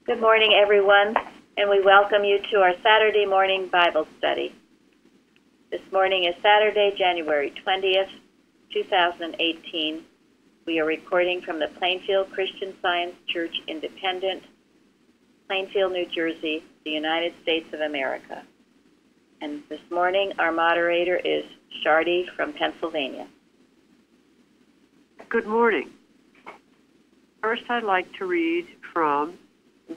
Good morning, everyone, and we welcome you to our Saturday morning Bible study. This morning is Saturday, January 20th, 2018. We are recording from the Plainfield Christian Science Church Independent, Plainfield, New Jersey, the United States of America. And this morning, our moderator is Shardy from Pennsylvania. Good morning. First, I'd like to read from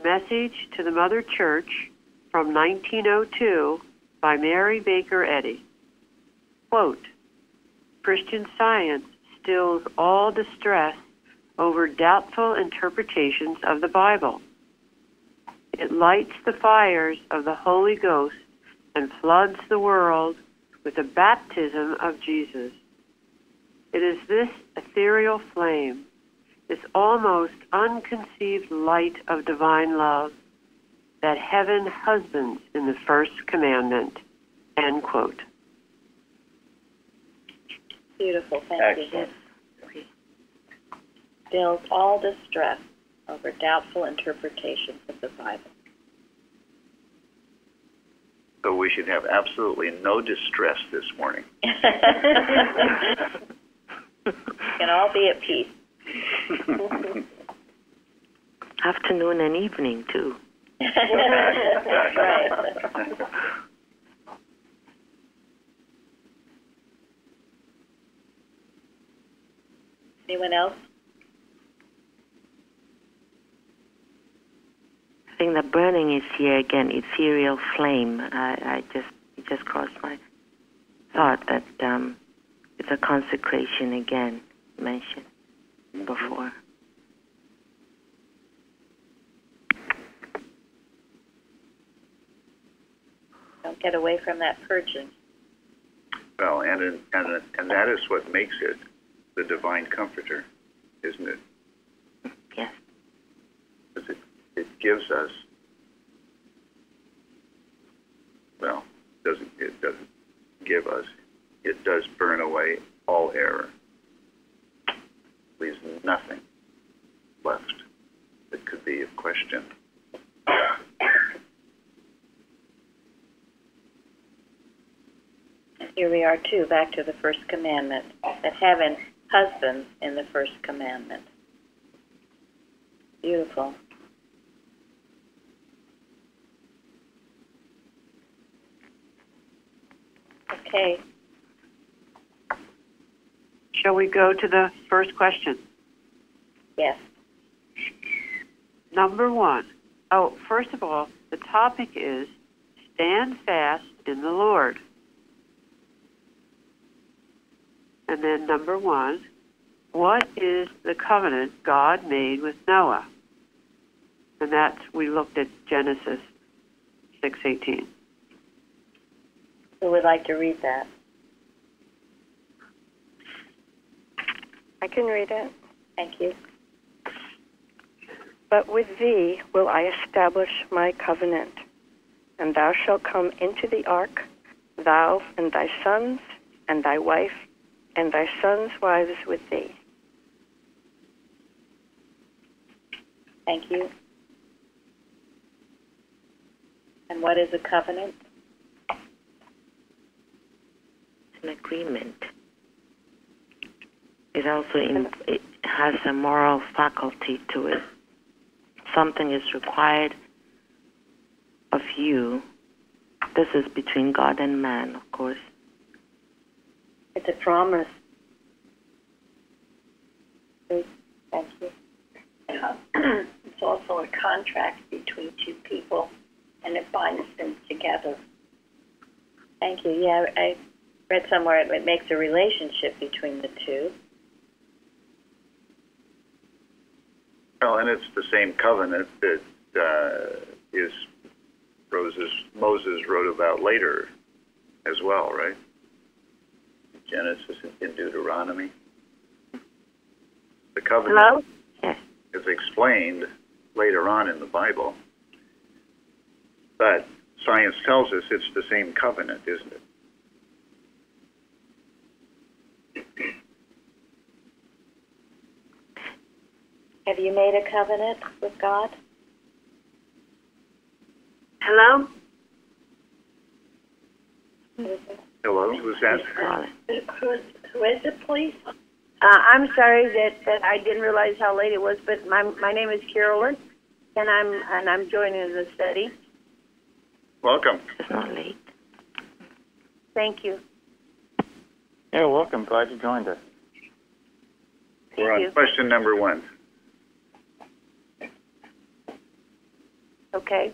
Message to the Mother Church from 1902 by Mary Baker Eddy. Quote, Christian Science stills all distress over doubtful interpretations of the Bible. It lights the fires of the Holy Ghost and floods the world with the baptism of Jesus. It is this ethereal flame, this almost unconceived light of divine love, that heaven husbands in the first commandment. End quote. Beautiful, thank you. Stills all distress over doubtful interpretations of the Bible. So we should have absolutely no distress this morning. We can all be at peace. Afternoon and evening, too. That's right. Anyone else? I think the burning is here again, ethereal flame. It just crossed my thought that it's a consecration again, mentioned before. Don't get away from that purging. Well, and that is what makes it the divine comforter, isn't it? Yes. Because it gives us, well, it doesn't give us, it does burn away all error. Leaves nothing left that could be of question. And here we are, too, back to the first commandment, that heaven husbands in the first commandment. Beautiful. Okay. Shall we go to the first question? Yes. Number one. Oh, first of all, the topic is stand fast in the Lord. And then number one, what is the covenant God made with Noah? And that's, we looked at Genesis 6:18. Who would like to read that? I can read it. Thank you. But with thee will I establish my covenant, and thou shalt come into the ark, thou and thy sons, and thy wife, and thy sons' wives with thee. Thank you. And what is a covenant? It's an agreement. It also it has a moral faculty to it. Something is required of you. This is between God and man, of course. It's a promise. Thank you. It's also a contract between two people, and it binds them together. Thank you. Yeah, I read somewhere it makes a relationship between the two. Well, and it's the same covenant that Moses wrote about later as well, right? Genesis and Deuteronomy. The covenant is explained later on in the Bible, but science tells us it's the same covenant, isn't it? Have you made a covenant with God? Hello? Hello, who's that? Who is it, please? I'm sorry that I didn't realize how late it was, but my name is Carolyn, and I'm joining the study. Welcome. It's not late. Thank you. Yeah, welcome. Glad you joined us. We're on you. question number 1. Okay.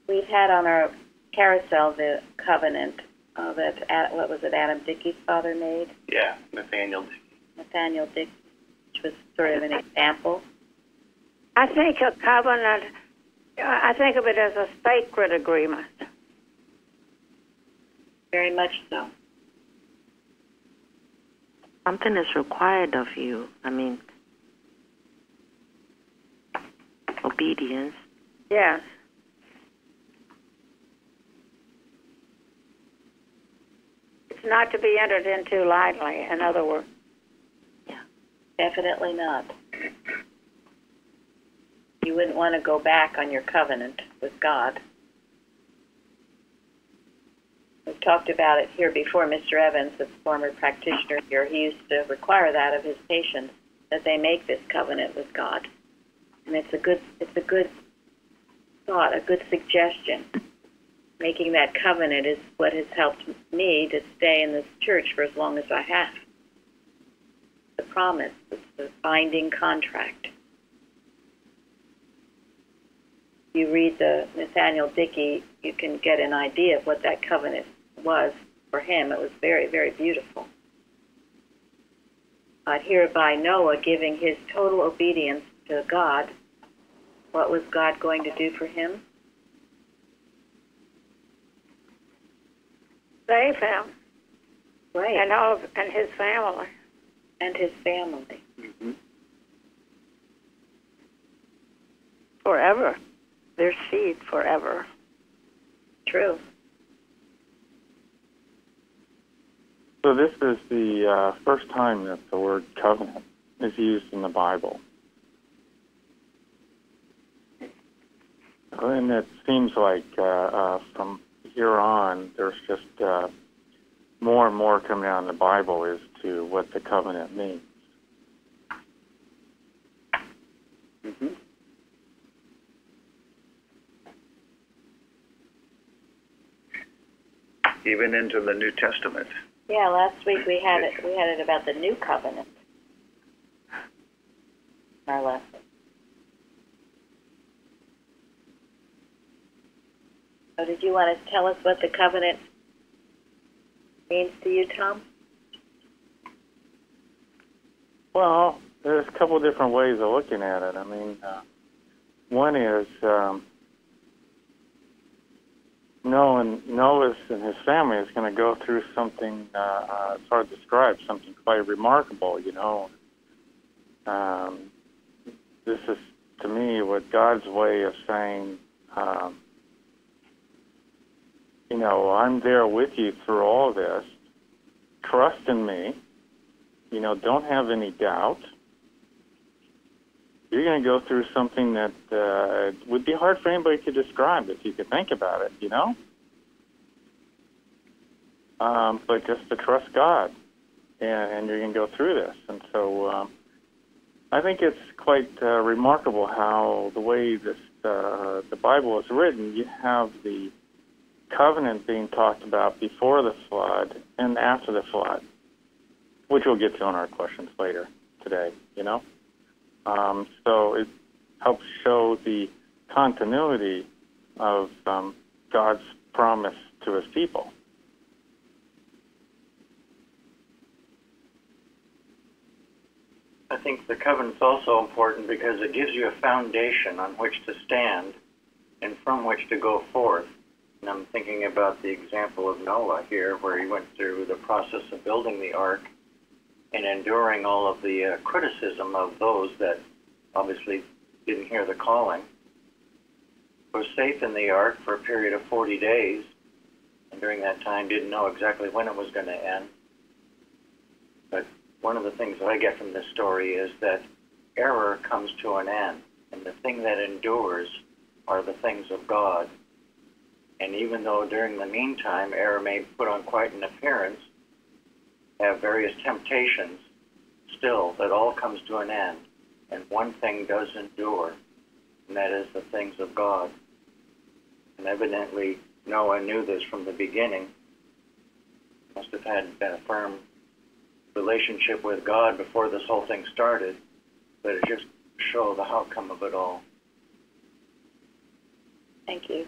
We've had on our carousel the covenant that, what was it, Adam Dickey's father made? Yeah, Nathaniel Dickey. Nathaniel Dickey, which was sort of an example. I think a covenant, I think of it as a sacred agreement. Very much so. Something is required of you. I mean, obedience. Yes. It's not to be entered into lightly, in other words. Definitely not. You wouldn't want to go back on your covenant with God. We've talked about it here before. Mr. Evans, the former practitioner here, he used to require that of his patients, that they make this covenant with God. And it's a good thought, a good suggestion. Making that covenant is what has helped me to stay in this church for as long as I have. The promise, it's the binding contract. You read the Nathaniel Dickey, you can get an idea of what that covenant was for him. It was very, very beautiful. But here by Noah giving his total obedience to God, what was God going to do for him? Save him Right. and his family. And his family. Mm-hmm. Forever. Their seed forever. True. So this is the first time that the word covenant is used in the Bible. And it seems like from here on, there's just more and more coming out in the Bible as to what the covenant means. Mm-hmm. Even into the New Testament. Yeah, last week we had it about the new covenant. Our lesson. So did you want to tell us what the covenant means to you, Tom? Well, there's a couple different ways of looking at it. I mean, one is Noah and his family is going to go through something, it's hard to describe, something quite remarkable, you know. This is, to me, what God's way of saying, you know, I'm there with you through all this. Trust in me. You know, don't have any doubt. You're going to go through something that would be hard for anybody to describe if you could think about it, you know? But just to trust God, and you're going to go through this. And so I think it's quite remarkable how the way this the Bible is written, you have the covenant being talked about before the flood and after the flood, which we'll get to in our questions later today, you know? So it helps show the continuity of God's promise to his people. I think the covenant's also important because it gives you a foundation on which to stand and from which to go forth. And I'm thinking about the example of Noah here, where he went through the process of building the ark and enduring all of the criticism of those that obviously didn't hear the calling. Was safe in the ark for a period of 40 days, and during that time didn't know exactly when it was going to end. But one of the things that I get from this story is that error comes to an end. And the thing that endures are the things of God. And even though during the meantime error may put on quite an appearance, have various temptations, still that all comes to an end. And one thing does endure, and that is the things of God. And evidently Noah knew this from the beginning. Must have had a firm relationship with God before this whole thing started, but it just shows the outcome of it all. Thank you.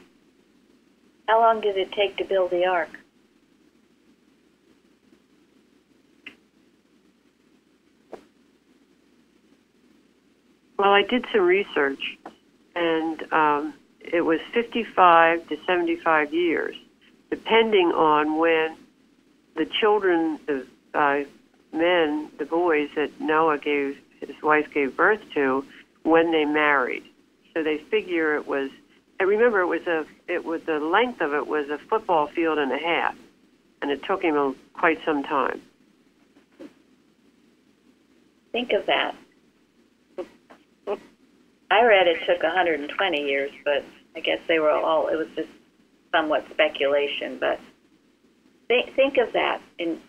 How long did it take to build the ark? Well, I did some research, and it was 55 to 75 years, depending on when the children, the men, the boys that Noah gave, his wife gave birth to, when they married. So they figure it was. I remember the length of it was a football field and a half, and it took him quite some time. Think of that. I read it took 120 years, but I guess it was just somewhat speculation, but think of that in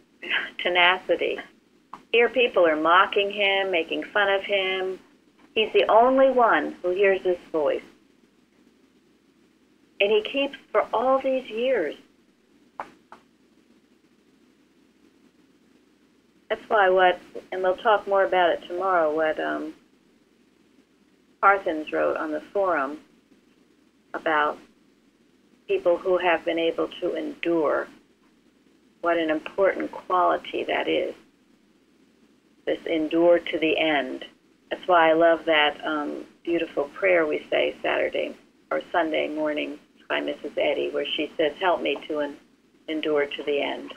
tenacity. Here people are mocking him, making fun of him. He's the only one who hears this voice. And he keeps for all these years. That's why and we'll talk more about it tomorrow, what Parthens wrote on the forum about people who have been able to endure, what an important quality that is. This endure to the end. That's why I love that beautiful prayer we say Saturday or Sunday morning by Mrs. Eddy, where she says, help me to endure to the end.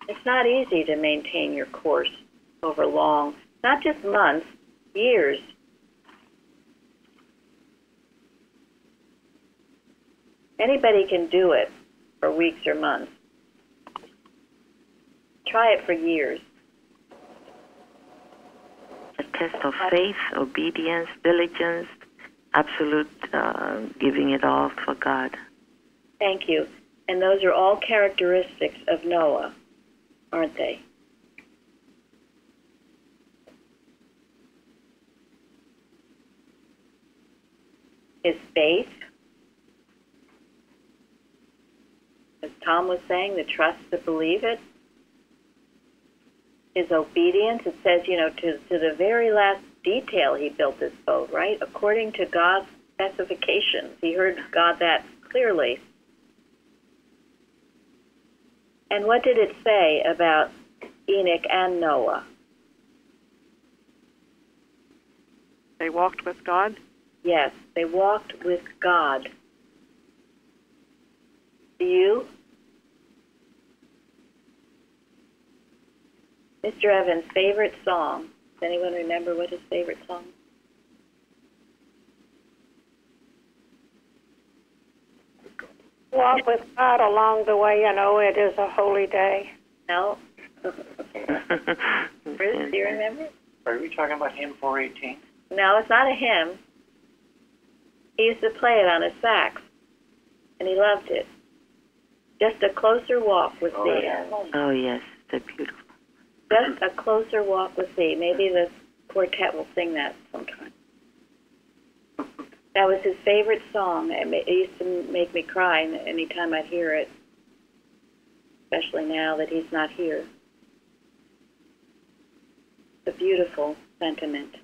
It's not easy to maintain your course over long, not just months, years. Anybody can do it for weeks or months. Try it for years. A test of faith, obedience, diligence, absolute giving it all for God. Thank you. And those are all characteristics of Noah, aren't they? His faith, as Tom was saying, the trust to believe it. His obedience, it says, to the very last detail he built this boat, right? According to God's specifications. He heard God that clearly. And what did it say about Enoch and Noah? They walked with God? Yes, they walked with God. Do you? Mr. Evans' favorite song. Does anyone remember what his favorite song is? Walk with God along the way, it is a holy day. No? Bruce, do you remember? Are we talking about hymn 418? No, it's not a hymn. He used to play it on his sax, and he loved it. Just a closer walk with thee. Oh, yes, they're beautiful. Just a closer walk with thee. Maybe the quartet will sing that sometime. That was his favorite song. It used to make me cry any time I'd hear it, especially now that he's not here. It's a beautiful sentiment.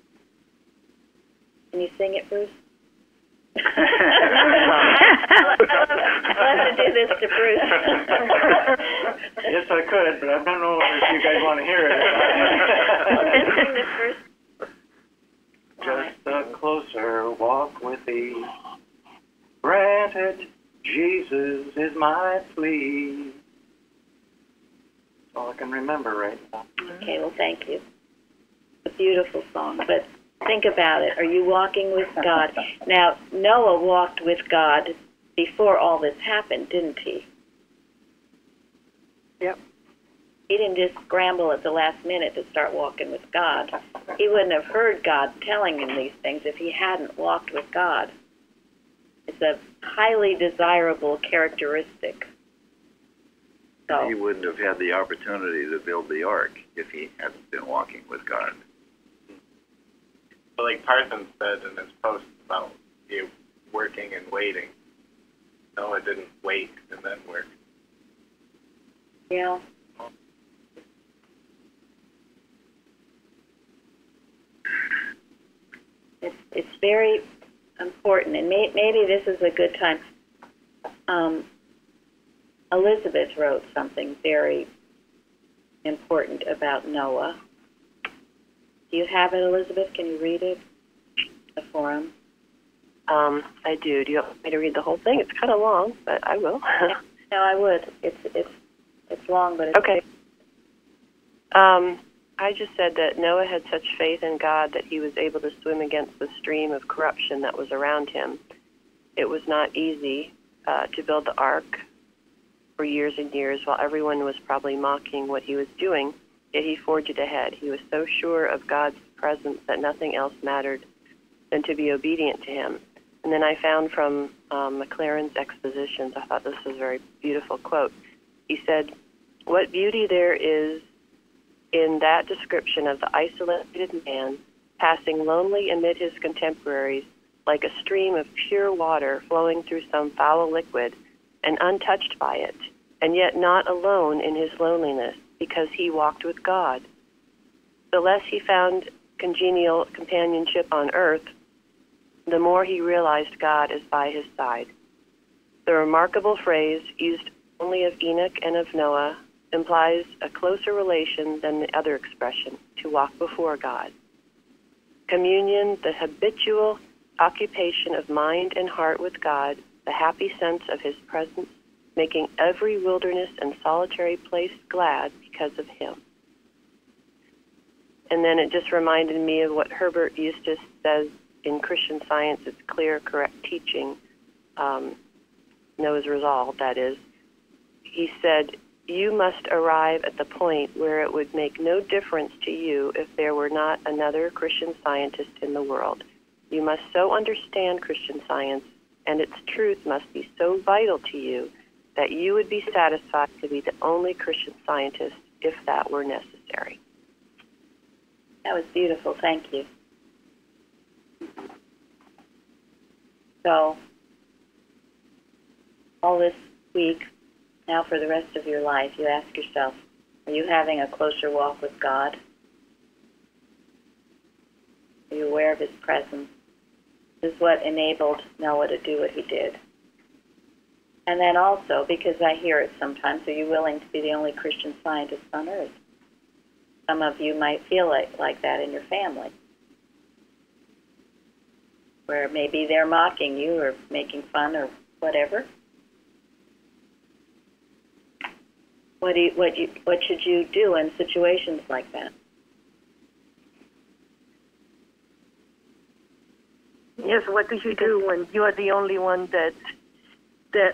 Can you sing it, Bruce? I'll have to do this to Bruce. Yes, I could, but I don't know if you guys want to hear it. Let's sing the first. Just a closer walk with thee. Granted, Jesus is my plea. That's all I can remember right now. Okay, well, thank you. It's a beautiful song, but think about it. Are you walking with God? Now, Noah walked with God before all this happened, didn't he? Yep. He didn't just scramble at the last minute to start walking with God. He wouldn't have heard God telling him these things if he hadn't walked with God. It's a highly desirable characteristic. So, he wouldn't have had the opportunity to build the ark if he hadn't been walking with God. But like Parsons said in his post about you working and waiting, Noah didn't wait and then work. yeah. It's very important, and maybe this is a good time. Elizabeth wrote something very important about Noah. Do you have it, Elizabeth? Can you read it? The forum. I do. Do you want me to read the whole thing? It's kind of long, but I will. No, I would. It's long, but it's okay. I just said that Noah had such faith in God that he was able to swim against the stream of corruption that was around him. It was not easy to build the ark for years and years while everyone was probably mocking what he was doing, yet he forged ahead. He was so sure of God's presence that nothing else mattered than to be obedient to him. And then I found from McLaren's expositions, I thought this was a very beautiful quote. He said, "What beauty there is in that description of the isolated man passing lonely amid his contemporaries like a stream of pure water flowing through some foul liquid and untouched by it, and yet not alone in his loneliness because he walked with God. The less he found congenial companionship on earth, the more he realized God is by his side." The remarkable phrase, used only of Enoch and of Noah, implies a closer relation than the other expression, to walk before God. Communion, the habitual occupation of mind and heart with God, the happy sense of his presence, making every wilderness and solitary place glad because of him. And then it just reminded me of what Herbert Eustace says in Christian Science, It's Clear, Correct Teaching, Noah's Resolve, that is. He said, "You must arrive at the point where it would make no difference to you if there were not another Christian Scientist in the world. You must so understand Christian Science, and its truth must be so vital to you that you would be satisfied to be the only Christian Scientist if that were necessary." That was beautiful. Thank you. So, all this week, now for the rest of your life, you ask yourself, are you having a closer walk with God? Are you aware of his presence? This is what enabled Noah to do what he did. And then also, because I hear it sometimes, are you willing to be the only Christian Scientist on earth? Some of you might feel like that in your family, where maybe they're mocking you or making fun or whatever. What should you do in situations like that? Yes, what do you do when you are the only one that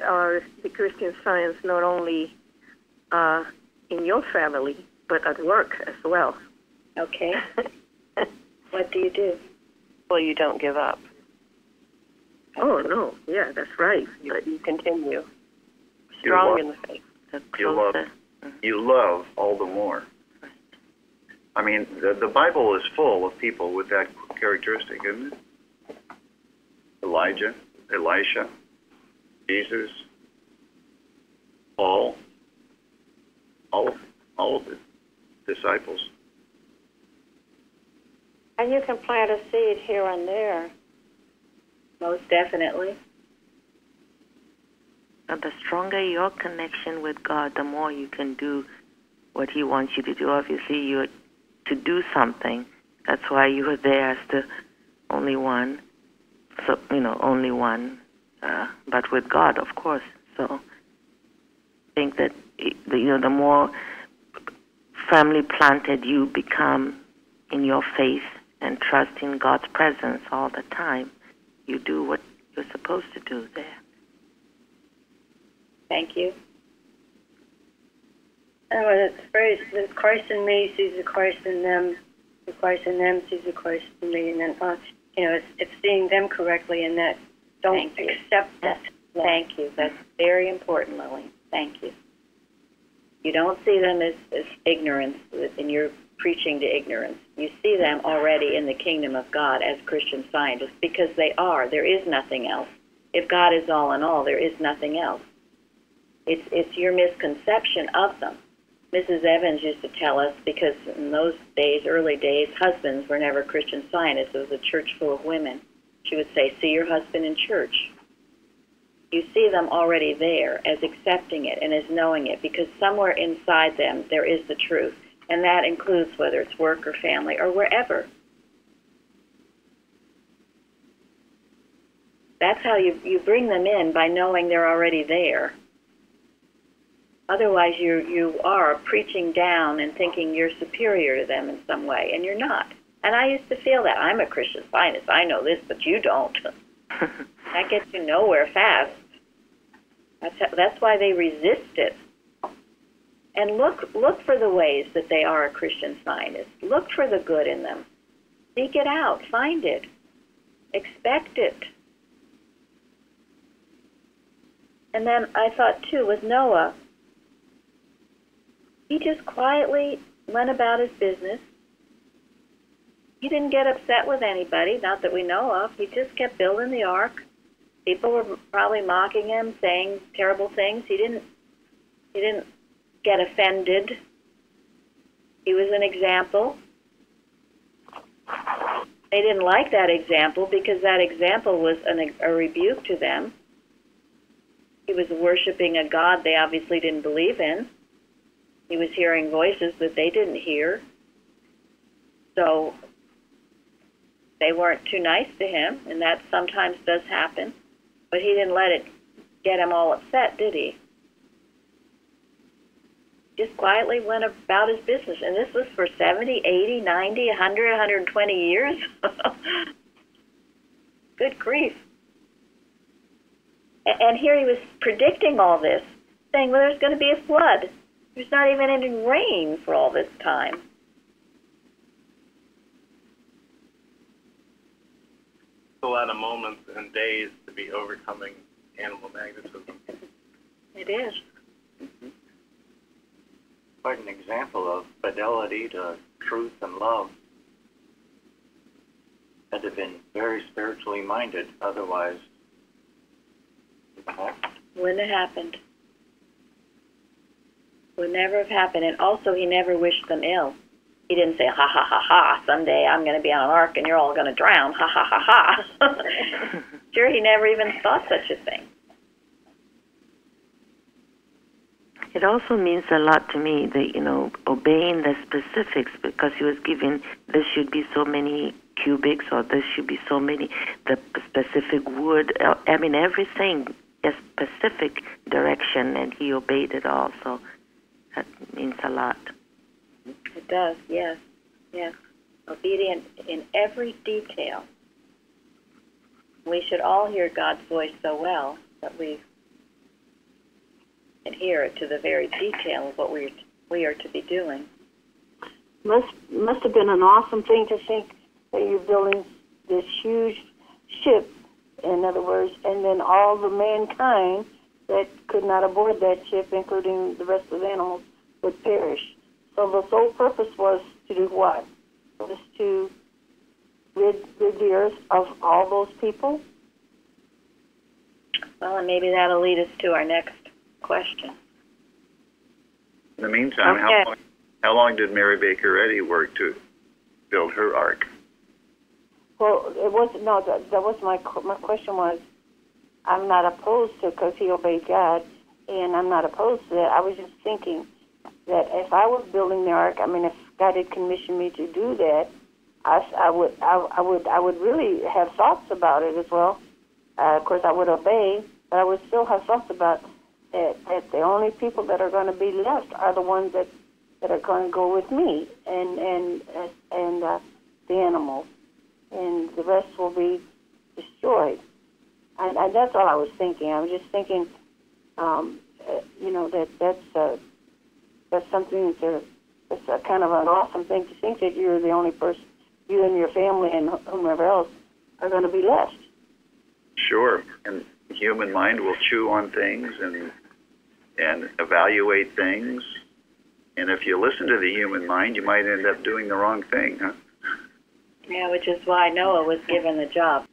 are the Christian Science, not only in your family, but at work as well? Okay. What do you do? Well, you don't give up. Oh, no. Yeah, that's right. You continue. Strong in the faith. You love all the more. I mean, the Bible is full of people with that characteristic, isn't it? Elijah, Elisha, Jesus, Paul, all of the disciples. And you can plant a seed here and there. Most definitely. And the stronger your connection with God, the more you can do what he wants you to do. Obviously, you're to do something. That's why you were there as the only one. So, only one. But with God, of course. So I think that, the more firmly planted you become in your faith and trust in God's presence all the time, you do what you're supposed to do there. Thank you. It's the phrase, the Christ in me sees the Christ in them, the Christ in them sees the Christ in me, and then, it's seeing them correctly, and that don't accept that. Thank you. That's very important, Lily. Thank you. You don't see them as ignorance, and you're preaching to ignorance. You see them already in the kingdom of God as Christian Scientists, because they are. There is nothing else. If God is all in all, there is nothing else. It's your misconception of them. Mrs. Evans used to tell us, because in those days, early days, husbands were never Christian Scientists. It was a church full of women. She would say, see your husband in church. You see them already there as accepting it and as knowing it, because somewhere inside them there is the truth. And that includes whether it's work or family or wherever. That's how you bring them in, by knowing they're already there. Otherwise, you are preaching down and thinking you're superior to them in some way, and you're not. And I used to feel that. I'm a Christian Scientist. I know this, but you don't. That gets you nowhere fast. That's why they resist it. And look for the ways that they are a Christian Scientist. Look for the good in them. Seek it out. Find it. Expect it. And then I thought, too, with Noah, he just quietly went about his business. He didn't get upset with anybody, not that we know of. He just kept building the ark. People were probably mocking him, saying terrible things. He didn't get offended. He was an example. They didn't like that example because that example was a rebuke to them. He was worshiping a God they obviously didn't believe in. He was hearing voices that they didn't hear. So they weren't too nice to him, and that sometimes does happen. But he didn't let it get him all upset, did he? Just quietly went about his business. And this was for 70, 80, 90, 100, 120 years. Good grief. And here he was predicting all this, saying, well, there's going to be a flood. There's not even any rain for all this time. A lot of moments and days to be overcoming animal magnetism. It is. Mm-hmm. Quite an example of fidelity to truth and love. Had to have been very spiritually minded, otherwise wouldn't have happened. Would never have happened. And also, he never wished them ill. He didn't say, ha, ha, ha, ha, someday I'm going to be on an ark and you're all going to drown, ha, ha, ha, ha. Sure, he never even thought such a thing. It also means a lot to me that, obeying the specifics, because he was given, this should be so many cubics or this should be so many, the specific wood, everything, a specific direction, and he obeyed it all. So that means a lot. It does, yes, yes. Obedient in every detail. We should all hear God's voice so well that we adhere to the very detail of what we are to be doing. Must have been an awesome thing to think that you're building this huge ship, in other words, and then all the mankind that could not aboard that ship, including the rest of the animals, would perish. So the sole purpose was to do what? Was to rid the earth of all those people? Well, and maybe that'll lead us to our next question. In the meantime, okay. how long did Mary Baker Eddy work to build her ark? Well, it was no. That was my question was, I'm not opposed to, because he obeyed God, and I'm not opposed to that. I was just thinking that if I was building the ark, if God had commissioned me to do that, I would really have thoughts about it as well. Of course, I would obey, but I would still have thoughts about that the only people that are going to be left are the ones that are going to go with me, and the animals, and the rest will be destroyed. And that's all I was thinking. I was just thinking, that's something to, it's a kind of an awesome thing to think that you're the only person, you and your family and whomever else are going to be left. Sure, and the human mind will chew on things and evaluate things. And if you listen to the human mind, you might end up doing the wrong thing, huh? Yeah, which is why Noah was given the job.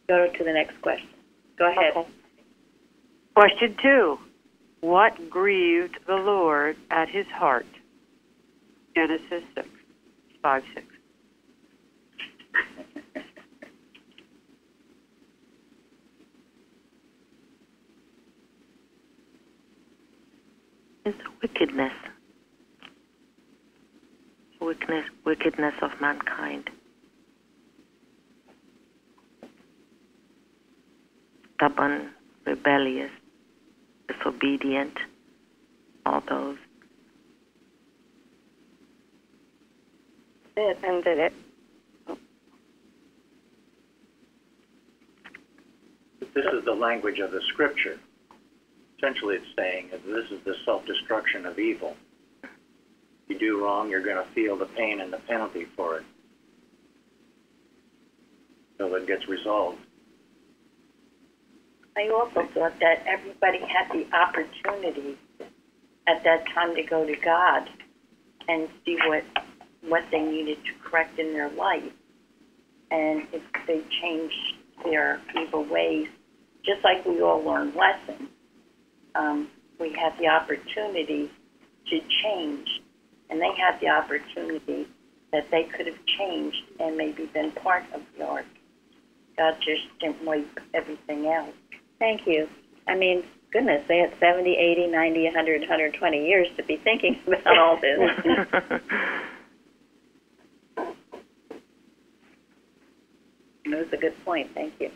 Go to the next question. Go ahead. Okay. Question 2. What grieved the Lord at his heart? Genesis 5:6. It's wickedness. Wickedness of mankind. Stubborn, rebellious, disobedient, all those. And did it. This is the language of the Scripture. Essentially, it's saying that this is the self-destruction of evil. If you do wrong, you're going to feel the pain and the penalty for it. So it gets resolved. I also thought that everybody had the opportunity at that time to go to God and see what they needed to correct in their life. And if they changed their evil ways, just like we all learn lessons, we had the opportunity to change. And they had the opportunity that they could have changed and maybe been part of the ark. God just didn't wipe everything out. Thank you. I mean, goodness, they had 70, 80, 90, 100, 120 years to be thinking about all this. That was a good point. Thank you.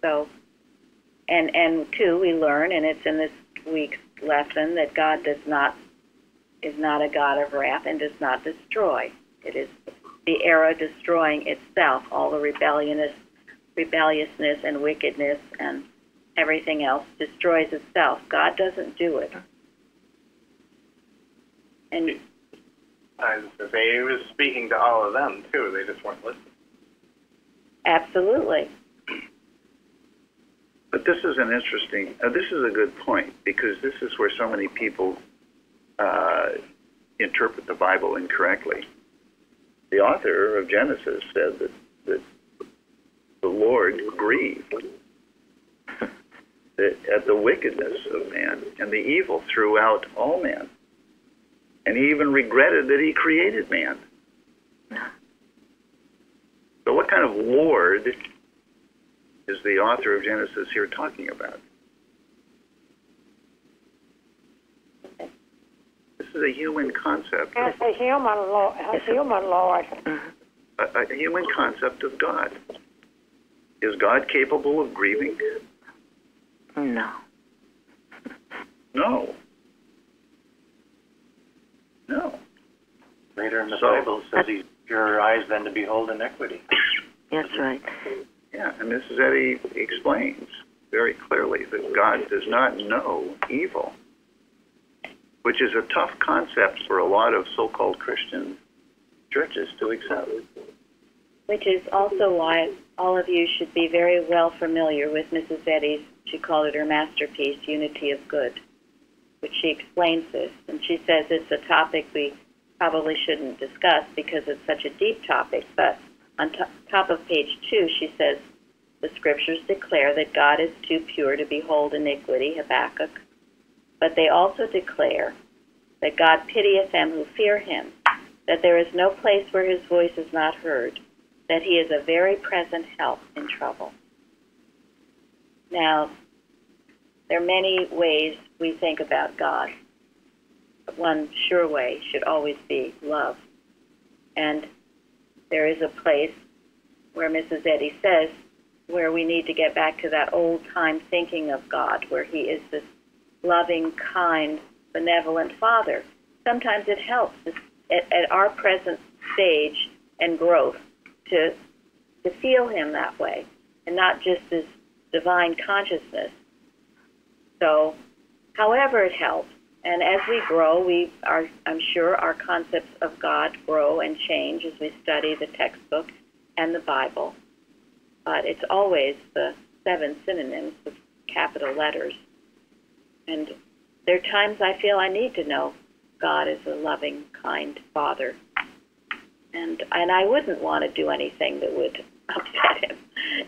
So, and two, we learn, and it's in this week's lesson, that God is not a God of wrath and does not destroy. It is the era destroying itself, all the rebelliousness and wickedness and everything else destroys itself. God doesn't do it. And I was going to say, he was speaking to all of them, too. They just weren't listening. absolutely. But this is an interesting, this is a good point, because this is where so many people interpret the Bible incorrectly. The author of Genesis said that the Lord grieved at the wickedness of man and the evil throughout all men. And he even regretted that he created man. So what kind of Lord is the author of Genesis here talking about? This is a human concept. It's a human Lord. A human Lord. A human concept of God. Is God capable of grieving? No. No. No. Later in the Bible it says he's your eyes then to behold iniquity. That's right. Yeah, and Mrs. Eddy explains very clearly that God does not know evil, which is a tough concept for a lot of so-called Christian churches to accept. Which is also why all of you should be very well familiar with Mrs. Eddy's, she called it her masterpiece, Unity of Good, which she explains this. And she says it's a topic we probably shouldn't discuss because it's such a deep topic, but on top of page 2, she says, the scriptures declare that God is too pure to behold iniquity, Habakkuk, but they also declare that God pitieth them who fear him, that there is no place where his voice is not heard, that he is a very present help in trouble. Now, there are many ways we think about God. But one sure way should always be love. And there is a place where Mrs. Eddy says where we need to get back to that old-time thinking of God, where he is this loving, kind, benevolent Father. Sometimes it helps at our present stage and growth to feel him that way, and not just this divine consciousness. So, however it helps, And as we grow, I'm sure our concepts of God grow and change as we study the textbook and the Bible. But it's always the 7 synonyms with capital letters. And there are times I feel I need to know God is a loving, kind Father. And I wouldn't want to do anything that would upset him.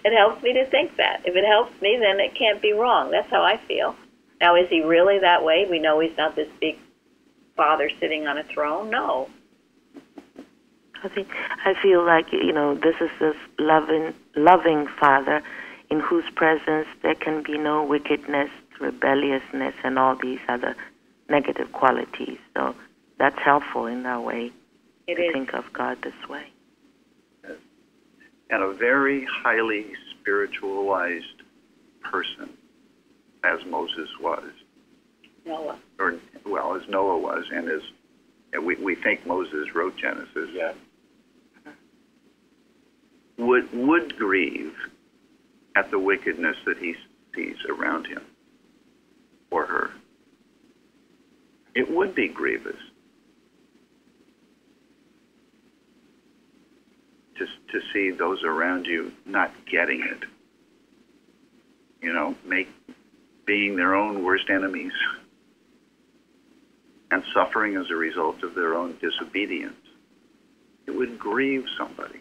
It helps me to think that. If it helps me, then it can't be wrong. That's how I feel. Now, is he really that way? We know he's not this big Father sitting on a throne. No. I feel like, this is this loving Father in whose presence there can be no wickedness, rebelliousness, and all these other negative qualities. So that's helpful in our way to think of God this way. And a very highly spiritualized person, as Moses was. Noah. As Noah was, and as we think Moses wrote Genesis. Yeah. Would grieve at the wickedness that he sees around him or her. It would be grievous. To see those around you not getting it. Being their own worst enemies and suffering as a result of their own disobedience. It would grieve somebody.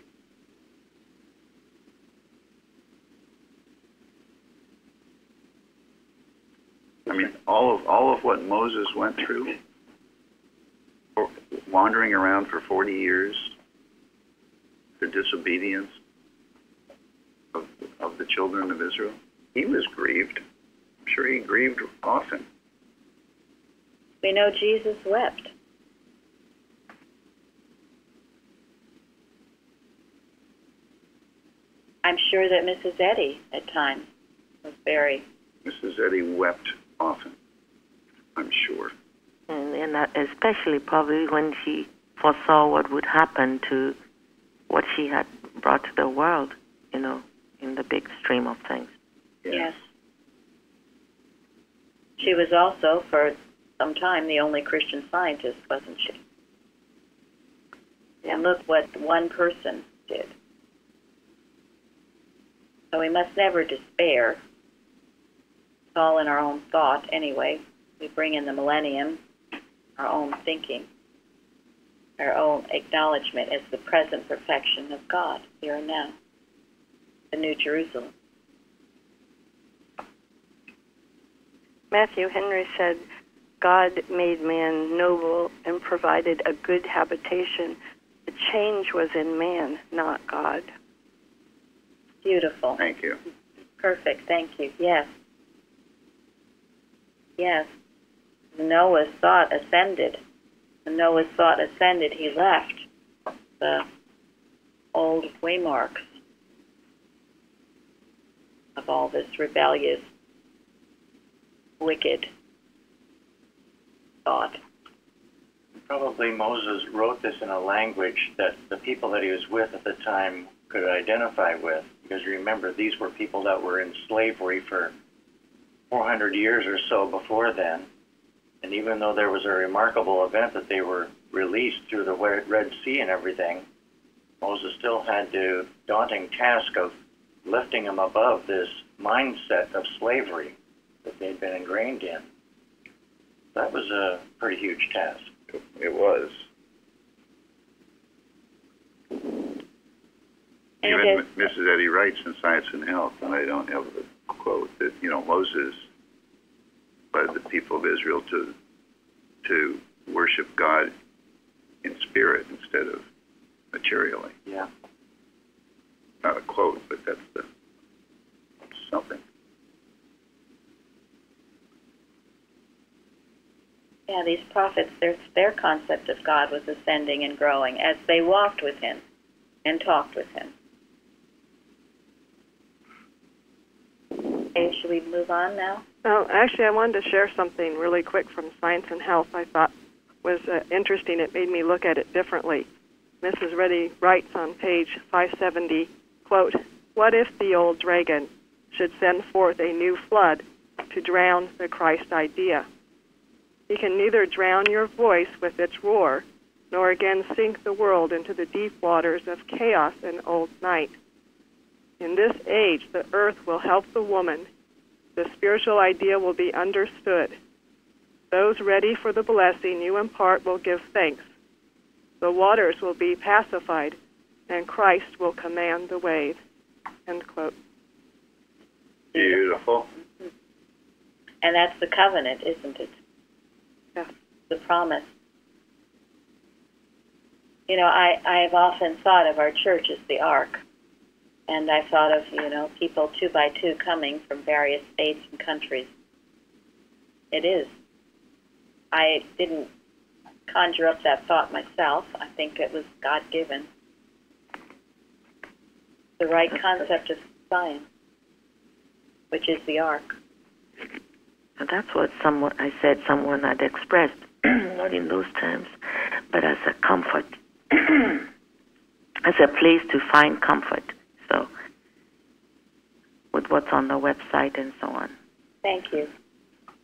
I mean, all of what Moses went through, wandering around for 40 years, the disobedience of the children of Israel, he was grieved. I'm sure he grieved often. We know Jesus wept. I'm sure that Mrs. Eddy at times was very... Mrs. Eddy wept often, I'm sure. And especially probably when she foresaw what would happen to what she had brought to the world, in the big stream of things. Yes. She was also, for some time, the only Christian Scientist, wasn't she? And look what one person did. So we must never despair. It's all in our own thought anyway. We bring in the millennium, our own thinking, our own acknowledgement as the present perfection of God here and now, the New Jerusalem. Matthew Henry said, God made man noble and provided a good habitation. The change was in man, not God. Beautiful. Thank you. Perfect. Thank you. Yes. Yes. Noah's thought ascended. When Noah's thought ascended, he left the old waymarks of all this rebellious, wicked thought. Probably Moses wrote this in a language that the people that he was with at the time could identify with, because remember, these were people that were in slavery for 400 years or so before then. And even though there was a remarkable event that they were released through the Red Sea and everything, Moses still had the daunting task of lifting them above this mindset of slavery that they'd been ingrained in. That was a pretty huge task. It was. Even Mrs. Eddy writes in Science and Health, and I don't have the quote, that, Moses led the people of Israel to worship God in spirit instead of materially. Yeah. Not a quote, but that's something. Yeah, these prophets, their concept of God was ascending and growing as they walked with him and talked with him. Okay, should we move on now? Oh, actually, I wanted to share something really quick from Science and Health I thought was interesting. It made me look at it differently. Mrs. Reddy writes on page 570, quote, "What if the old dragon should send forth a new flood to drown the Christ idea? He can neither drown your voice with its roar, nor again sink the world into the deep waters of chaos and old night. In this age, the earth will help the woman. The spiritual idea will be understood. Those ready for the blessing you impart will give thanks. The waters will be pacified, and Christ will command the wave. End quote. Beautiful. And that's the covenant, isn't it? Yeah. The promise. You know, I've often thought of our church as the ark. And I thought of, people 2 by 2 coming from various states and countries. It is. I didn't conjure up that thought myself. I think it was God-given. The right concept of science, which is the ark. And that's what someone had expressed, not in those terms, but as a comfort, as a place to find comfort. So, with what's on the website and so on. Thank you.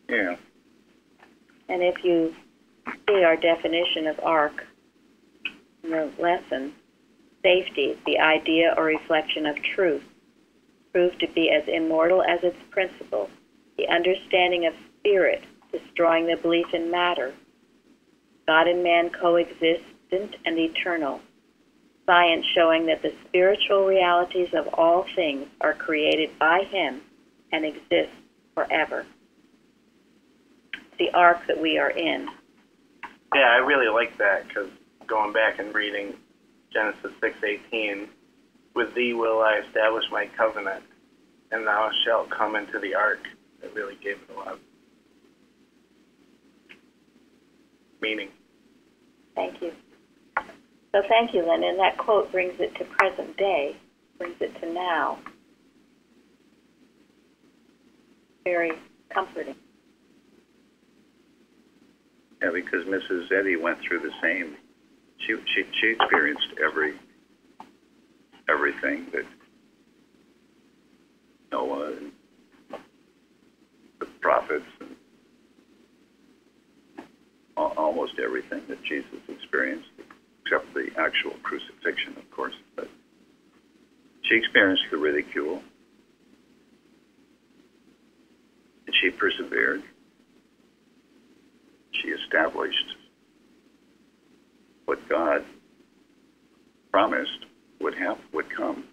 Yeah. And if you see our definition of ark in the lesson, safety is the idea or reflection of truth, proved to be as immortal as its principle, the understanding of spirit, destroying the belief in matter, God and man coexistent and eternal, science showing that the spiritual realities of all things are created by him and exist forever. It's the ark that we are in. Yeah, I really like that, because going back and reading Genesis 6:18, with thee will I establish my covenant, and thou shalt come into the ark. It really gave it a lot of meaning. Thank you. So thank you, Lynn. And that quote brings it to present day, brings it to now. Very comforting. Yeah, because Mrs. Eddy went through the same. She experienced everything that Noah and the prophets and almost everything that Jesus experienced, except the actual crucifixion, of course. But she experienced the ridicule, and she persevered. She established what God promised would come.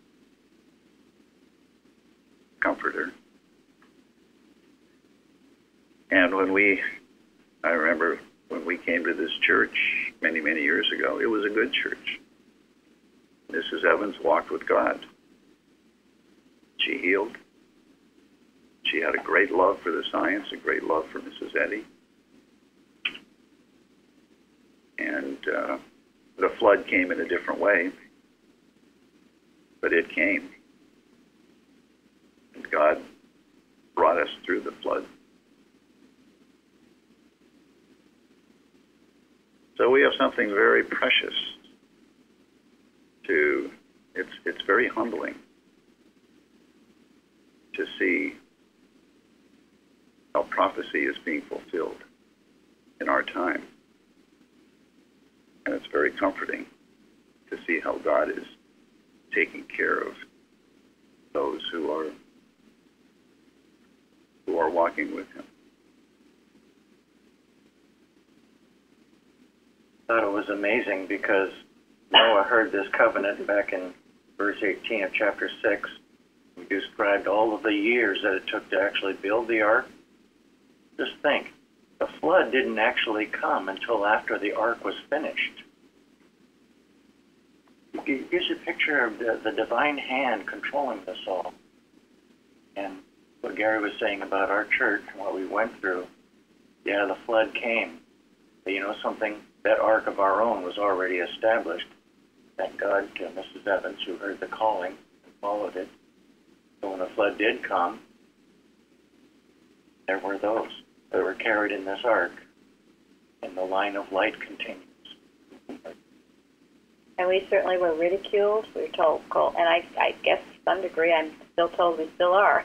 Comfort her. And I remember when we came to this church many, many years ago, it was a good church. Mrs. Evans walked with God. She healed. She had a great love for the science, a great love for Mrs. Eddy. And the flood came in a different way, but it came. And God brought us through the flood. So we have something very precious it's very humbling to see how prophecy is being fulfilled in our time. And it's very comforting to see how God is taking care of those who are walking with him. I thought it was amazing because Noah heard this covenant back in verse 18 of chapter 6. We described all of the years that it took to actually build the ark. Just think, the flood didn't actually come until after the ark was finished. It gives you a picture of the divine hand controlling this all. And what Gary was saying about our church and what we went through, yeah, the flood came. But you know something? That ark of our own was already established. Thank God to Mrs. Evans, who heard the calling and followed it. So when the flood did come, there were those that were carried in this ark, and the line of light continues. And we certainly were ridiculed. We were called, and I guess to some degree I'm still told we still are,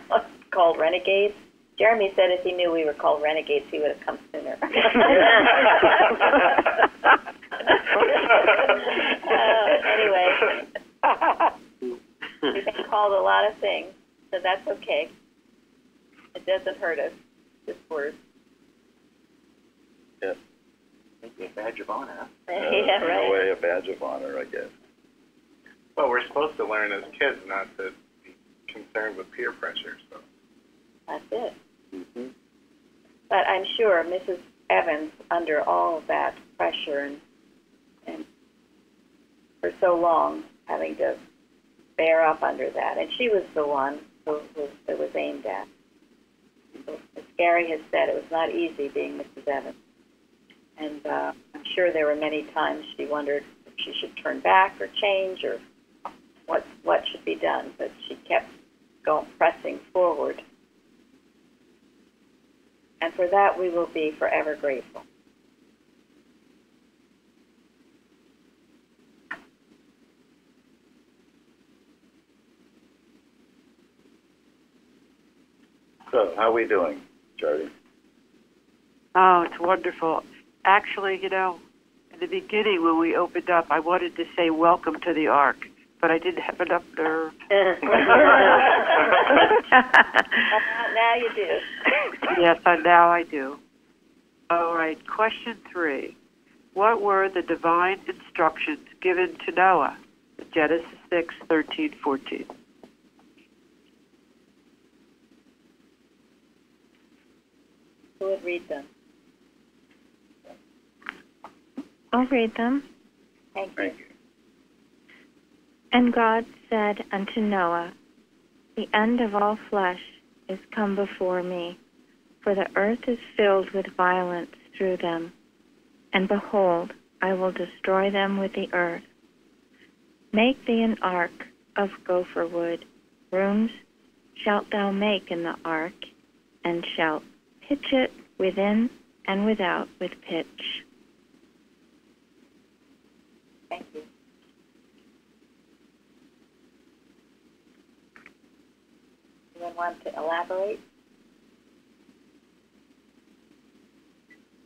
called renegades. Jeremy said if he knew we were called renegades, he would have come sooner. Anyway, we've been called a lot of things, so that's okay. It doesn't hurt us, this word. Yes. Maybe a badge of honor. Yeah, right. In a way, a badge of honor, I guess. Well, we're supposed to learn as kids not to be concerned with peer pressure. So That's it. Mm-hmm. But I'm sure Mrs. Evans, under all of that pressure and for so long, having to bear up under that, and she was the one who it was aimed at. So, as Gary has said, it was not easy being Mrs. Evans. And I'm sure there were many times she wondered if she should turn back or change or what should be done. But she kept pressing forward. And for that, we will be forever grateful. So, how are we doing, Charlie? Oh, it's wonderful. Actually, you know, in the beginning when we opened up, I wanted to say welcome to the Ark, but I didn't have enough nerve. Now you do. Yes, now I do. All right, question 3. What were the divine instructions given to Noah? Genesis 6:13-14. Who would read them? I'll read them. Thank you. And God said unto Noah, The end of all flesh is come before me, for the earth is filled with violence through them. And behold, I will destroy them with the earth. Make thee an ark of gopher wood. Rooms shalt thou make in the ark, and shalt pitch it within and without with pitch. Thank you. Anyone want to elaborate?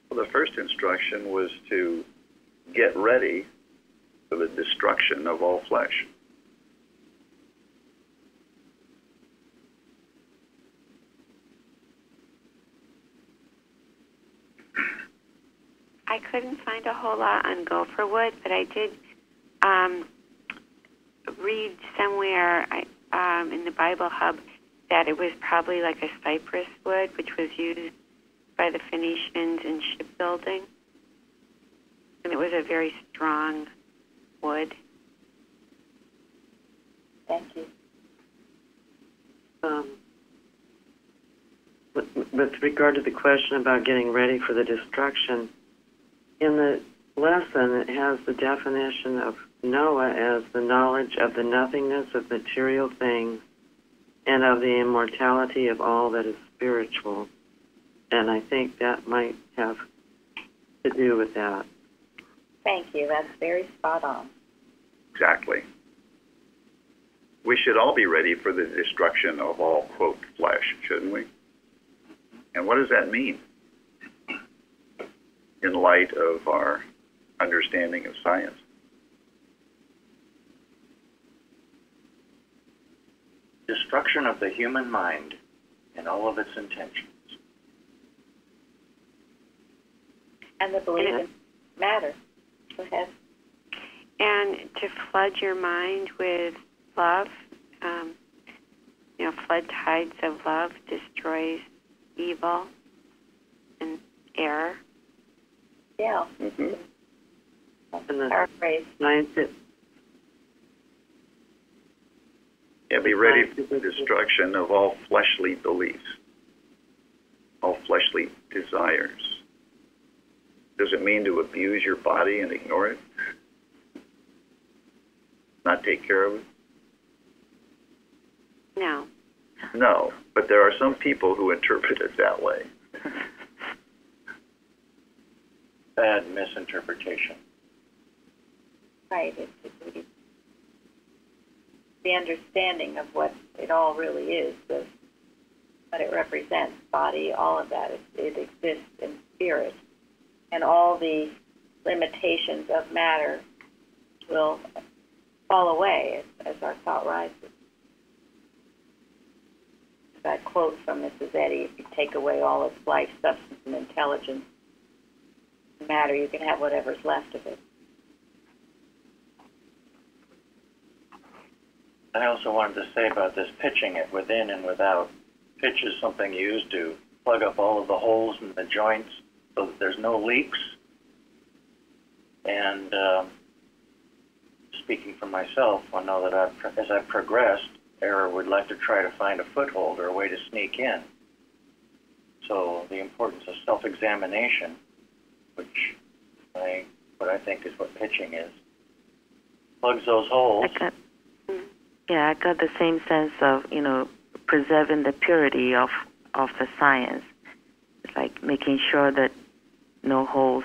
Well, the first instruction was to get ready for the destruction of all flesh. I couldn't find a whole lot on gopher wood, but I did read somewhere in the Bible Hub that it was probably like a cypress wood, which was used by the Phoenicians in shipbuilding. And it was a very strong wood. Thank you. With regard to the question about getting ready for the destruction, in the lesson it has the definition of Noah as the knowledge of the nothingness of material things and of the immortality of all that is spiritual. And I think that might have to do with that. Thank you. That's very spot on. Exactly. We should all be ready for the destruction of all, quote, flesh, shouldn't we? And what does that mean in light of our understanding of science? Destruction of the human mind and all of its intentions. And the belief in matter. Go ahead. And to flood your mind with love, flood tides of love destroys evil and error. Yeah. Mm-hmm. And the paraphrase. Yeah, be ready for the destruction of all fleshly beliefs, all fleshly desires. Does it mean to abuse your body and ignore it? Not take care of it? No. No, but there are some people who interpret it that way. Bad misinterpretation. Right. It's the understanding of what it all really is, what it represents. represents, body, all of that. It exists in spirit. And all the limitations of matter will fall away as our thought rises. That quote from Mrs. Eddy, if you take away all its life, substance, and intelligence, matter, you can have whatever's left of it. I also wanted to say about this pitching it within and without. Pitch is something used to plug up all of the holes in the joints so that there's no leaks. And speaking for myself, I know that as I've progressed, error would like to try to find a foothold or a way to sneak in. So the importance of self-examination, which what I think is what pitching is, plugs those holes. I got the same sense of, preserving the purity of the science. It's like making sure that no holes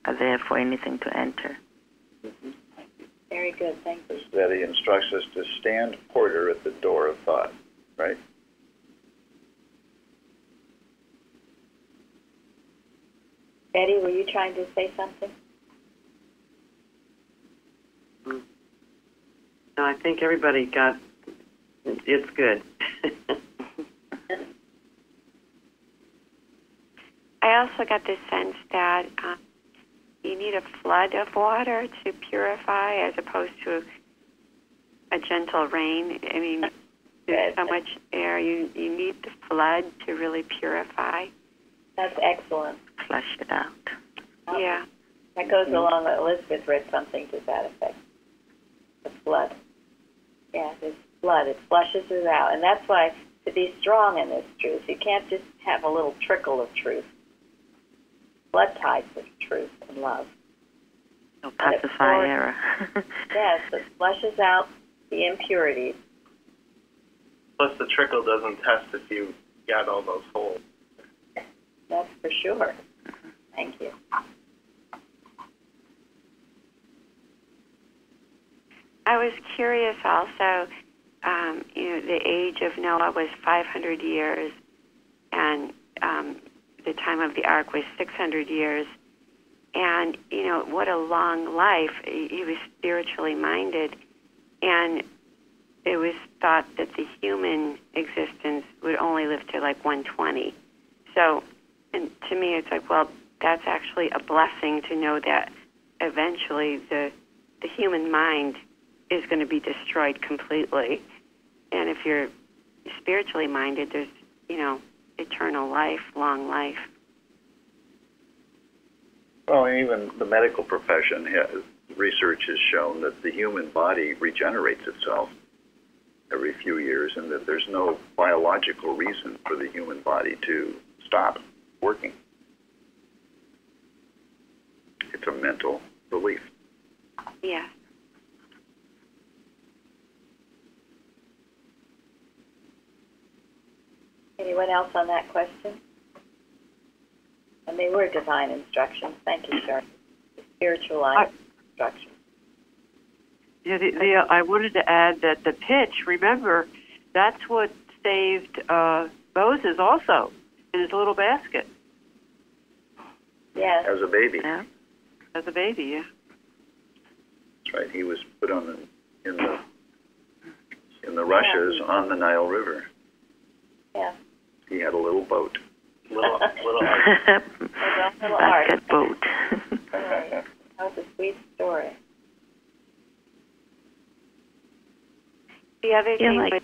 are there for anything to enter. Mm-hmm. Very good, thank you. That he instructs us to stand porter at the door of thought, right? Eddie, were you trying to say something? No, I think everybody got, it's good. I also got the sense that you need a flood of water to purify as opposed to a gentle rain. I mean, there's so much air. You need the flood to really purify. That's excellent. Flush it out. Yeah. That goes along with Elizabeth read something to that effect. The flood. Yeah, this flood. It flushes it out. And that's why to be strong in this truth, you can't just have a little trickle of truth. Blood tides of truth and love. No pacify error. Yes, it flushes out the impurities. Plus the trickle doesn't test if you got all those holes. That's for sure. Thank you. I was curious also, the age of Noah was 500 years, and the time of the ark was 600 years. And, what a long life. He was spiritually minded. And it was thought that the human existence would only live to like 120. So, and to me, it's like, well, that's actually a blessing to know that eventually the human mind is going to be destroyed completely. And if you're spiritually minded, there's, eternal life, long life. Well, even the medical profession research has shown that the human body regenerates itself every few years, and that there's no biological reason for the human body to stop working. It's a mental belief. Yeah. Anyone else on that question? And they were divine instructions. Thank you, sir. Spiritualized instructions. Yeah, I wanted to add that the pitch, remember, that's what saved Moses also in his little basket. Yes. As a baby. Yeah. As a baby, yeah. That's right. He was put in the rushes on the Nile River. Yeah. He had a little boat. Little basket boat. That was a sweet story. The other thing like,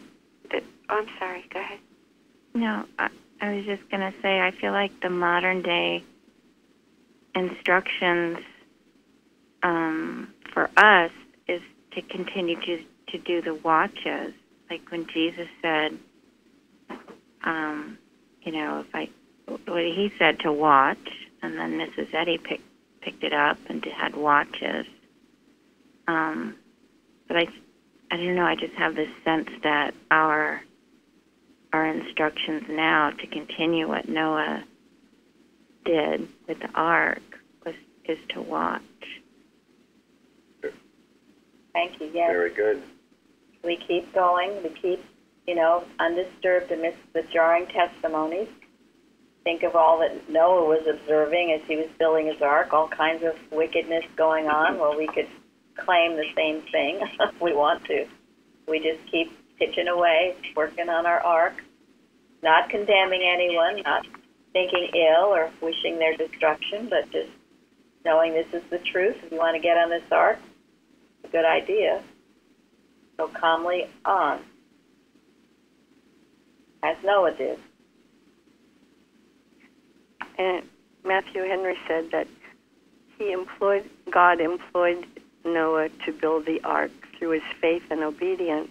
I'm sorry, go ahead. No, I was just going to say, I feel like the modern day instructions for us is to continue to do the watches. Like when Jesus said, what he said to watch, and then Mrs. Eddy picked it up and had watches. But I don't know, I just have this sense that our instructions now to continue what Noah did with the ark is to watch. Thank you, yes. Very good. We keep going, we keep undisturbed amidst the jarring testimonies. Think of all that Noah was observing as he was building his ark, all kinds of wickedness going on. Well, we could claim the same thing if we want to. We just keep pitching away, working on our ark, not condemning anyone, not thinking ill or wishing their destruction, but just knowing this is the truth. If you want to get on this ark, it's a good idea. Go calmly on, as Noah did. And Matthew Henry said that God employed Noah to build the ark through his faith and obedience,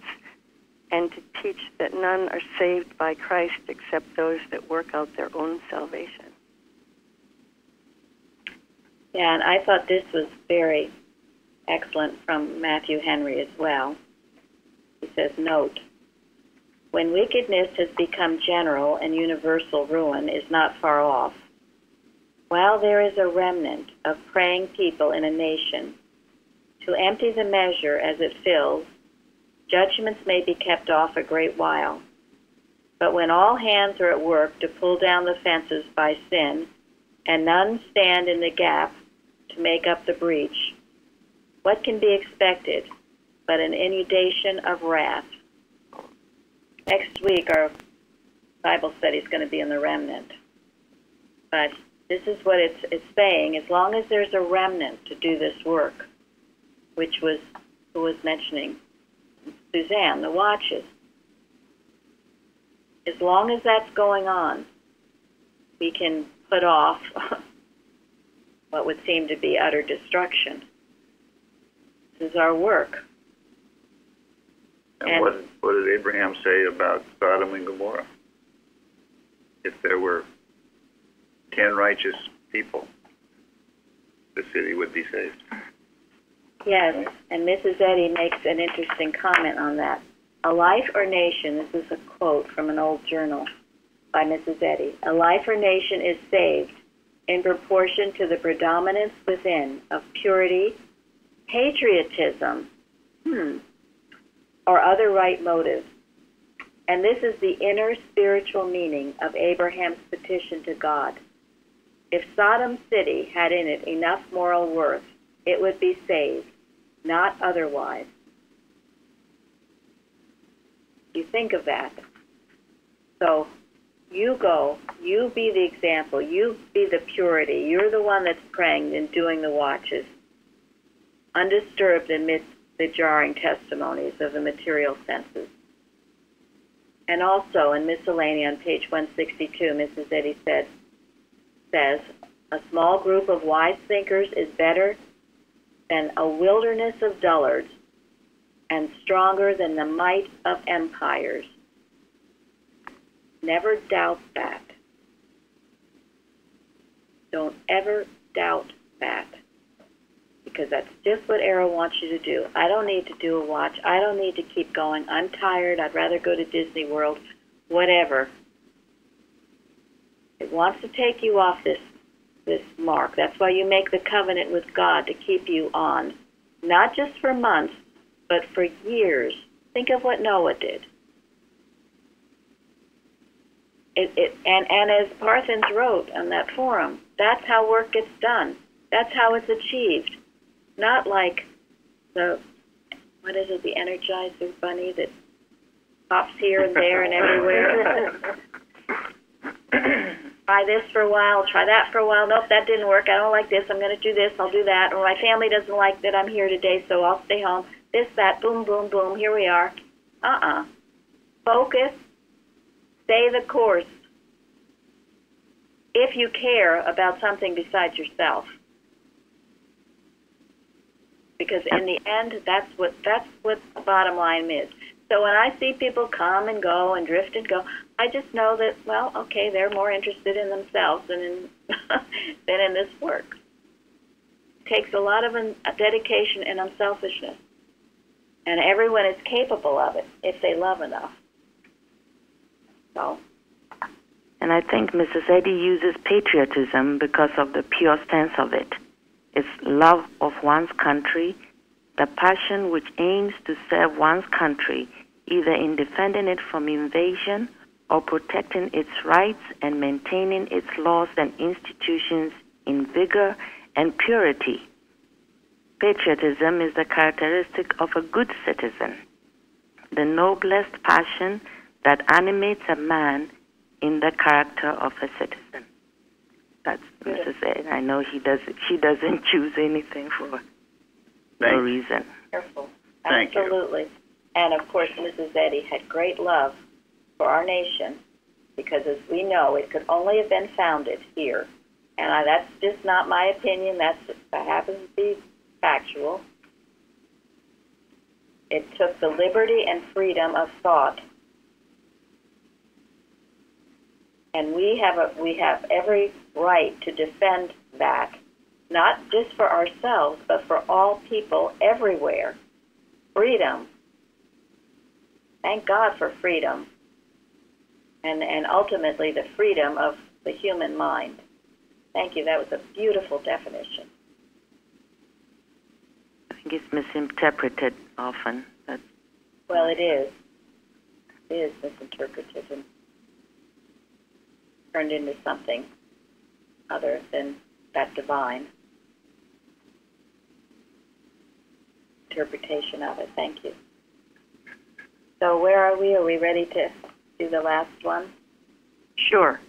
and to teach that none are saved by Christ except those that work out their own salvation. Yeah, and I thought this was very excellent from Matthew Henry as well. He says, note, when wickedness has become general and universal, ruin is not far off. While there is a remnant of praying people in a nation, to empty the measure as it fills, judgments may be kept off a great while. But when all hands are at work to pull down the fences by sin, and none stand in the gap to make up the breach, what can be expected but an inundation of wrath? Next week, our Bible study is going to be in the remnant. But this is what it's saying. As long as there's a remnant to do this work, which was, who was mentioning? Suzanne, the watches. As long as that's going on, we can put off what would seem to be utter destruction. This is our work. And what did Abraham say about Sodom and Gomorrah? If there were 10 righteous people, the city would be saved. Yes, and Mrs. Eddy makes an interesting comment on that. A life or nation, this is a quote from an old journal by Mrs. Eddy, a life or nation is saved in proportion to the predominance within of purity, patriotism, or other right motives. And this is the inner spiritual meaning of Abraham's petition to God. If Sodom City had in it enough moral worth, it would be saved, not otherwise. You think of that. So you go, you be the example, you be the purity, you're the one that's praying and doing the watches, undisturbed amidst the jarring testimonies of the material senses. And also in Miscellany on page 162, Mrs. Eddy says, a small group of wise thinkers is better than a wilderness of dullards and stronger than the might of empires. Never doubt that. Don't ever doubt that. Because that's just what Arrow wants you to do. I don't need to do a watch. I don't need to keep going. I'm tired. I'd rather go to Disney World. Whatever. It wants to take you off this mark. That's why you make the covenant with God, to keep you on. Not just for months, but for years. Think of what Noah did. And as Parthens wrote on that forum, that's how work gets done. That's how it's achieved. Not like the Energizer bunny that pops here and there and everywhere. Try this for a while, try that for a while. Nope, that didn't work. I don't like this. I'm going to do this. I'll do that. Or my family doesn't like that I'm here today, so I'll stay home. This, that, boom, boom, boom. Here we are. Focus. Stay the course. If you care about something besides yourself. Because in the end, that's what the bottom line is. So when I see people come and go and drift and go, I just know that, well, okay, they're more interested in themselves than in than in this work. It takes a lot of dedication and unselfishness. And everyone is capable of it if they love enough. So. And I think Mrs. Eddy uses patriotism because of the pure sense of it. It's love of one's country, the passion which aims to serve one's country either in defending it from invasion or protecting its rights and maintaining its laws and institutions in vigor and purity. Patriotism is the characteristic of a good citizen, the noblest passion that animates a man in the character of a citizen. That's Mrs. A. I know she doesn't choose anything for no reason. Careful. Thank you. Absolutely. And of course, Mrs. Eddy had great love for our nation because, as we know, it could only have been founded here. And that's just not my opinion. That happens to be factual. It took the liberty and freedom of thought. And we have every right to defend that, not just for ourselves, but for all people everywhere. Freedom. Thank God for freedom. And ultimately the freedom of the human mind. Thank you. That was a beautiful definition. I think it's misinterpreted often. Well, it is. It is misinterpreted and turned into something other than that divine interpretation of it. Thank you. So where are we? Are we ready to do the last one? Sure.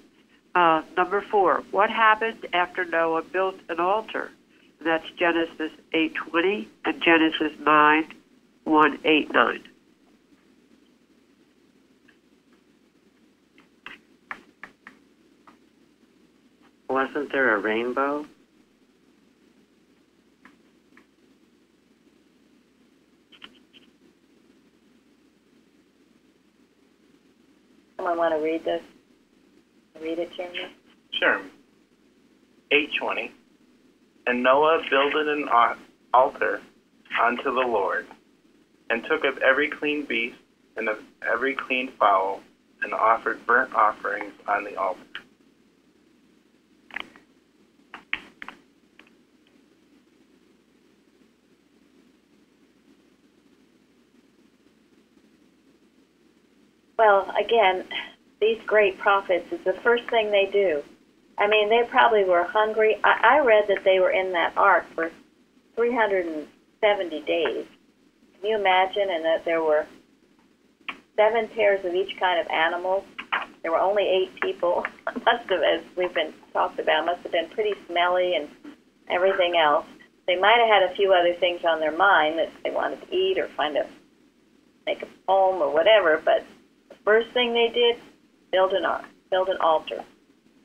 Number 4. What happened after Noah built an altar? That's Genesis 8:20 and Genesis 9:1, 8, 9. Wasn't there a rainbow? Someone want to read this? Read it, Jeremy? Sure. 8:20. And Noah builded an altar unto the Lord, and took of every clean beast and of every clean fowl, and offered burnt offerings on the altar. Well, again, these great prophets, it's the first thing they do. I mean, they probably were hungry. I read that they were in that ark for 370 days. Can you imagine? And that there were 7 pairs of each kind of animals. There were only 8 people. Must have, as we've been talked about, must have been pretty smelly and everything else. They might have had a few other things on their mind that they wanted to eat or make a home or whatever, but the first thing they did, build an ark, build an altar.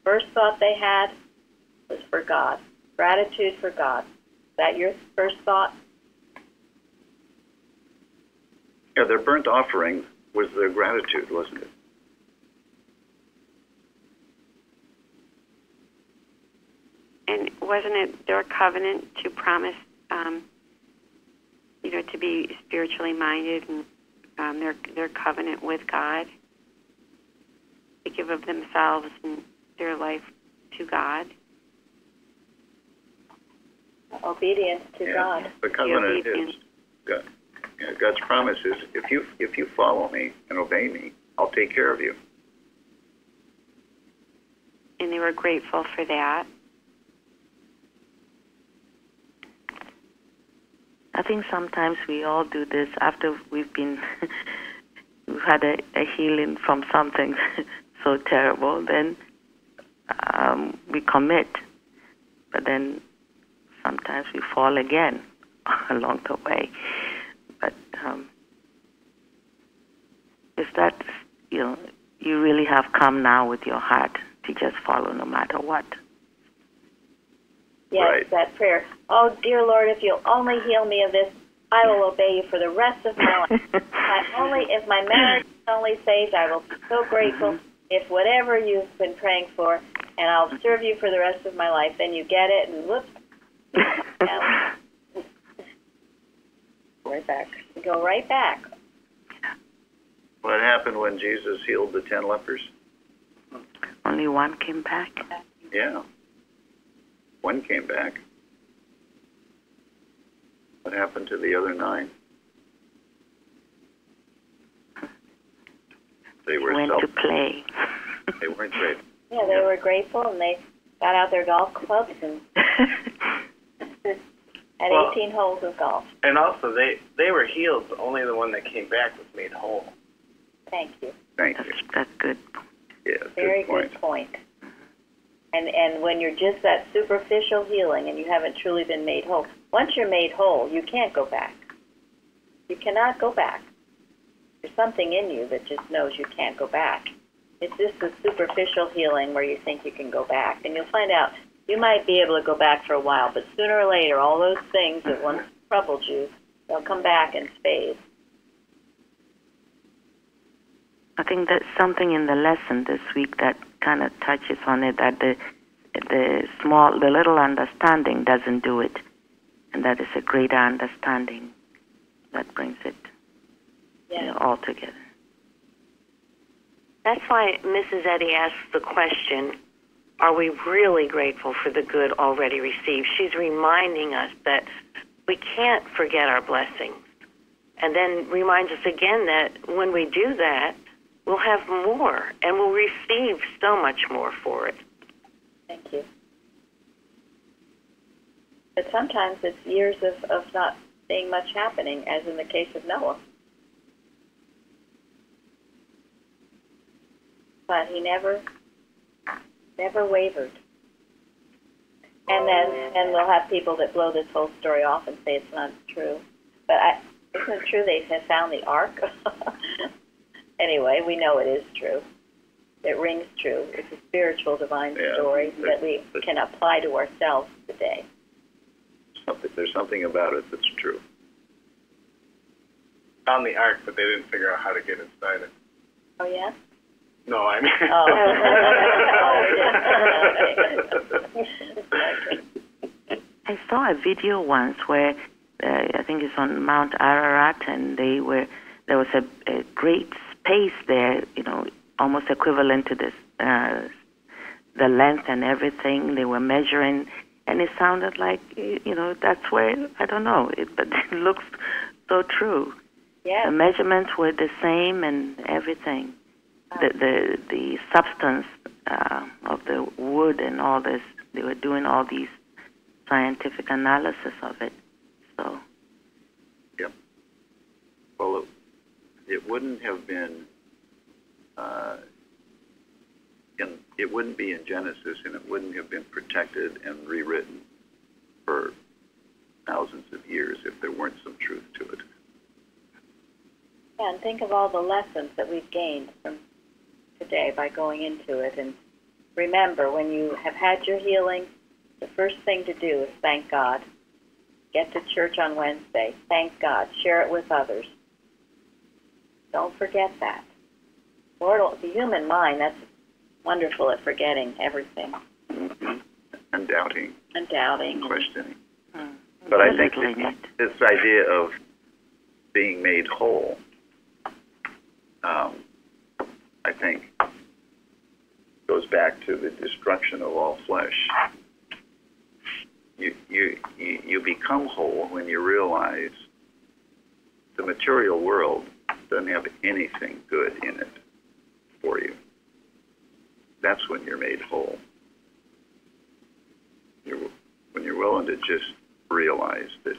First thought they had was for God, gratitude for God. Is that your first thought? Yeah, their burnt offering was their gratitude, wasn't it? And wasn't it their covenant to promise, to be spiritually minded and their covenant with God, to give of themselves and their life to God? Obedience to God. The covenant is God. God's promise is, if you follow me and obey me, I'll take care of you. And they were grateful for that. I think sometimes we all do this after we've had a healing from something so terrible. Then we commit, but then sometimes we fall again along the way. But is that you really have come now with your heart to just follow no matter what? Yes, right. That prayer. Oh, dear Lord, if you'll only heal me of this, I will obey you for the rest of my life. If my marriage is only saved, I will be so grateful. If whatever you've been praying for, and I'll serve you for the rest of my life, then you get it, and whoops, right back. You go right back. What happened when Jesus healed the 10 lepers? Only one came back. Yeah. One came back. What happened to the other 9? They were went to play. They weren't great. Yeah, they were grateful, and they got out their golf clubs and had 18 holes of golf. And also, they were healed, but only the one that came back was made whole. Thank you. Thank you. That's good. Yeah, Very good point. And when you're just that superficial healing and you haven't truly been made whole, once you're made whole, you can't go back. You cannot go back. There's something in you that just knows you can't go back. It's just the superficial healing where you think you can go back. And you'll find out you might be able to go back for a while, but sooner or later, all those things that once troubled you, they'll come back in spades. I think there's something in the lesson this week that kind of touches on it, that the little understanding doesn't do it, and that is a greater understanding that brings it all together. That's why Mrs. Eddy asks the question, are we really grateful for the good already received? She's reminding us that we can't forget our blessings, and then reminds us again that when we do that, we'll have more, and we'll receive so much more for it. Thank you. But sometimes it's years of not seeing much happening, as in the case of Noah. But he never wavered. And we'll have people that blow this whole story off and say it's not true. But isn't it true they have found the ark? Anyway, we know it is true. It rings true. It's a spiritual, divine story that we can apply to ourselves today. There's something about it that's true. Found the ark, but they didn't figure out how to get inside it. Oh, yeah? No, I mean... I saw a video once where I think it's on Mount Ararat, and there was a great space there, almost equivalent to this, the length and everything. They were measuring, and it sounded like, that's where, I don't know, but it looks so true. Yeah. The measurements were the same and everything. The substance of the wood and all this, they were doing all these scientific analysis of it. So. Yep. Well, it wouldn't have been. It wouldn't be in Genesis, and it wouldn't have been protected and rewritten for thousands of years if there weren't some truth to it. Yeah, and think of all the lessons that we've gained from today by going into it. And remember, when you have had your healing, the first thing to do is thank God. Get to church on Wednesday. Thank God. Share it with others. Don't forget that. Lord, the human mind, that's wonderful at forgetting everything. Mm-hmm. And doubting. And doubting. Questioning. But I think this idea of being made whole, I think, goes back to the destruction of all flesh. You become whole when you realize the material world doesn't have anything good in it for you. That's when you're made whole. When you're willing to just realize that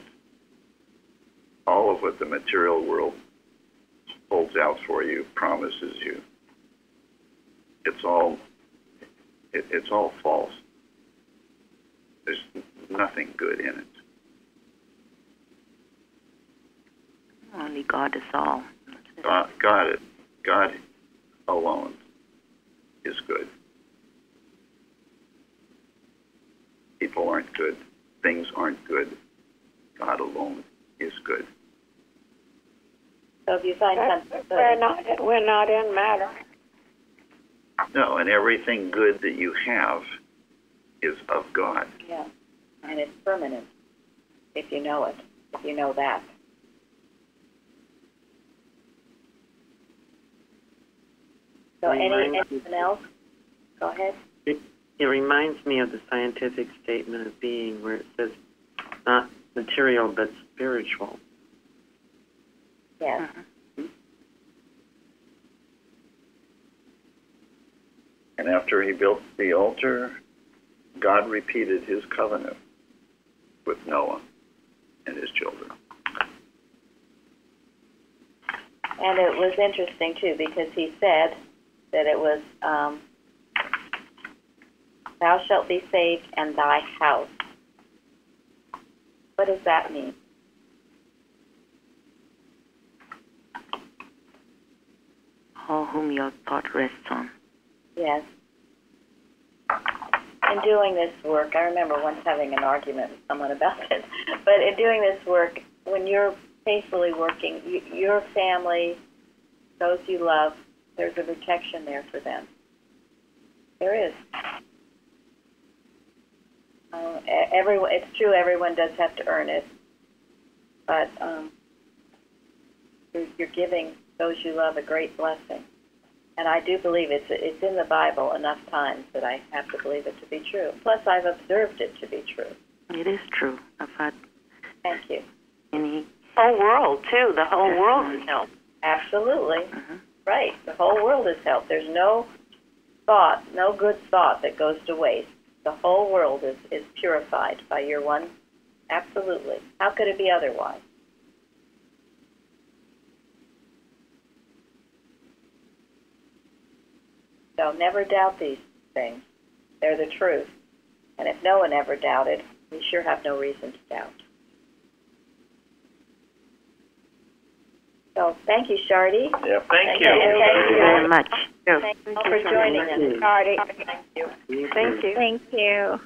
all of what the material world holds out for you, promises you, it's all false. There's nothing good in it. Only God is all. God alone is good. People aren't good. Things aren't good. God alone is good. So if you find something good, we're not in matter. No, and everything good that you have is of God. Yeah, and it's permanent if you know it, if you know that. So anything else? Go ahead. It reminds me of the scientific statement of being, where it says not material but spiritual. Yes. And after he built the altar, God repeated his covenant with Noah and his children. And it was interesting, too, because he said that it was, thou shalt be saved and thy house. What does that mean? All whom your thought rests on. Yes. In doing this work, I remember once having an argument with someone about this, but in doing this work, when you're faithfully working, your family, those you love, there's a protection there for them. There is. Everyone, it's true, everyone does have to earn it, but you're giving those you love a great blessing. And I do believe it's in the Bible enough times that I have to believe it to be true. Plus, I've observed it to be true. It is true. I've had. Thank you. Any whole world too. The whole world is helped. Absolutely. Right. The whole world is helped. There's no thought, no good thought that goes to waste. The whole world is purified by your one. Absolutely. How could it be otherwise? So never doubt these things. They're the truth. And if no one ever doubted, we sure have no reason to doubt. So thank you, Shardy. Yeah, thank you. Thank you very much. Thank you for joining us. Shardy. Thank you. Thank you. Thank you.